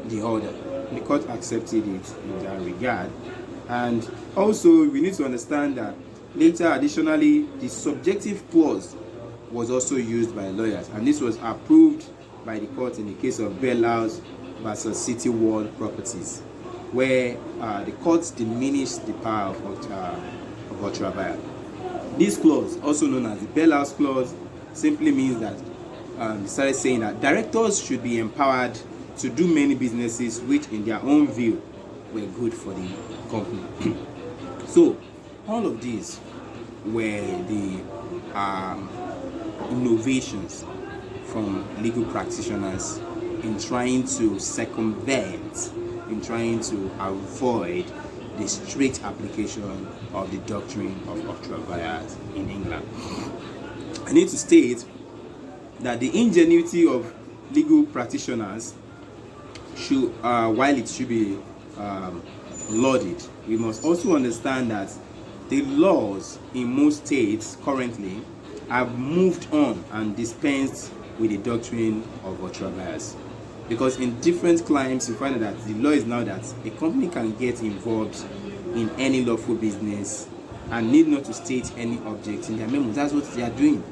the order. The court accepted it in that regard. And also we need to understand that later, additionally, the subjective clause was also used by lawyers, and this was approved by the court in the case of Bellhouse versus City Wall Properties, where the courts diminished the power of ultra vires. This clause, also known as the Bellhouse clause, simply means that they started saying that directors should be empowered to do many businesses which in their own view were good for the company. So all of these were the innovations from legal practitioners in trying to circumvent, in trying to avoid the strict application of the doctrine of ultra vires in England. I need to state that the ingenuity of legal practitioners should, while it should be lauded, we must also understand that the laws in most states currently have moved on and dispensed with the doctrine of ultra vires. Because in different climes, you find that the law is now that a company can get involved in any lawful business and need not to state any object in their memos. That's what they are doing.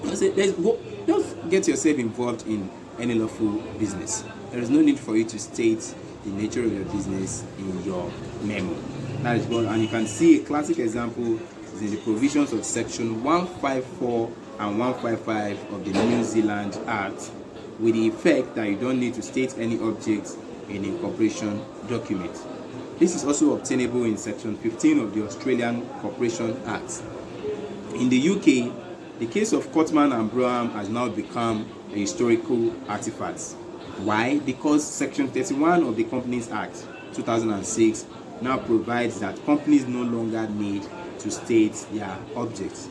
Just get yourself involved in any lawful business. There is no need for you to state the nature of your business in your memo. That is what, and you can see a classic example is in the provisions of section 154 and 155 of the New Zealand Act, with the effect that you don't need to state any object in a corporation document. This is also obtainable in section 15 of the Australian Corporation Act. In the UK, the case of Cotman and Broham has now become a historical artifact. Why? Because section 31 of the Companies Act 2006 now provides that companies no longer need to state their objects.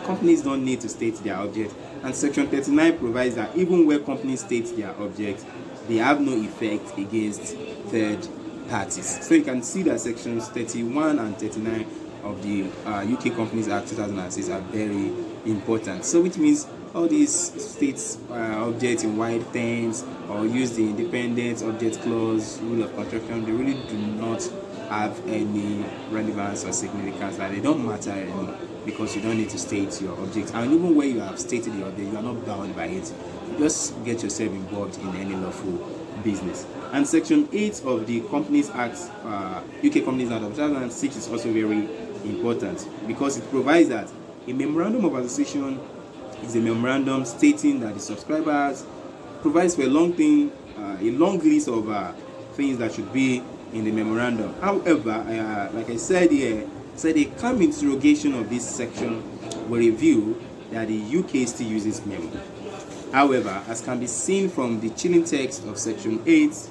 Companies don't need to state their object, and section 39 provides that even where companies state their object, they have no effect against third parties. So you can see that sections 31 and 39 of the U.K Companies Act 2006 are very important. So which means all these states objects in wide terms, or use the independent object clause, rule of construction, they really do not have any relevance or significance. Like, they don't matter anymore, because you don't need to state your object, and even when you have stated your object, you are not bound by it. Just get yourself involved in any lawful business. And section 8 of the Companies Act, UK Companies Act of 2006 is also very important, because it provides that a memorandum of association is a memorandum stating that the subscribers provides for a long list of things that should be in the memorandum. However, like I said here, a calm interrogation of this section will reveal that the UK still uses memo. However, as can be seen from the chilling text of section 8,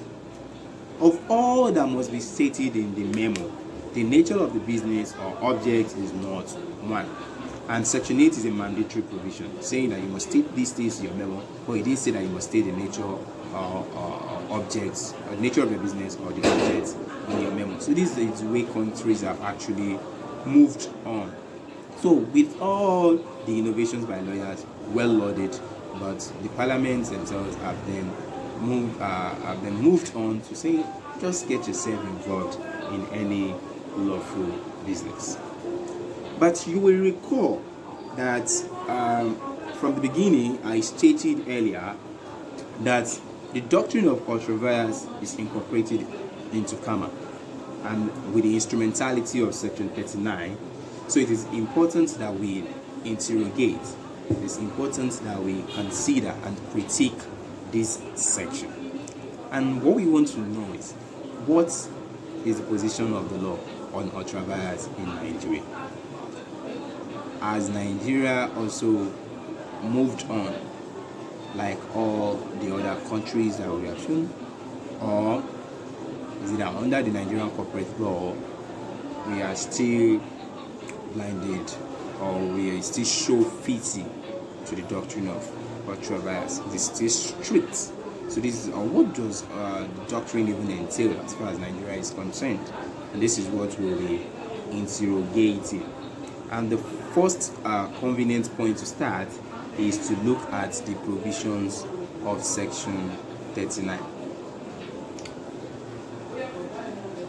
of all that must be stated in the memo, the nature of the business or object is not one. And section 8 is a mandatory provision saying that you must state these things in your memo, but it didn't say that you must state the nature or objects, or the nature of your business or the objects in your memo. So this is the way countries have actually moved on. So with all the innovations by lawyers, well lauded, but the parliaments themselves have then moved on to say, just get yourself involved in any lawful business. But you will recall that from the beginning, I stated earlier that the doctrine of ultra vires is incorporated into CAMA, and with the instrumentality of section 39. So it is important that we interrogate, it is important that we consider and critique this section. And what we want to know is, what is the position of the law on ultra vires in Nigeria? Has Nigeria also moved on like all the other countries that we have shown, or is it that under the Nigerian corporate law we are still blinded, or we are still show fitting to the doctrine of ultra vires? It is still strict. So this is what does the doctrine even entail as far as Nigeria is concerned? And this is what we'll be interrogating. And the first convenient point to start is to look at the provisions of section 39.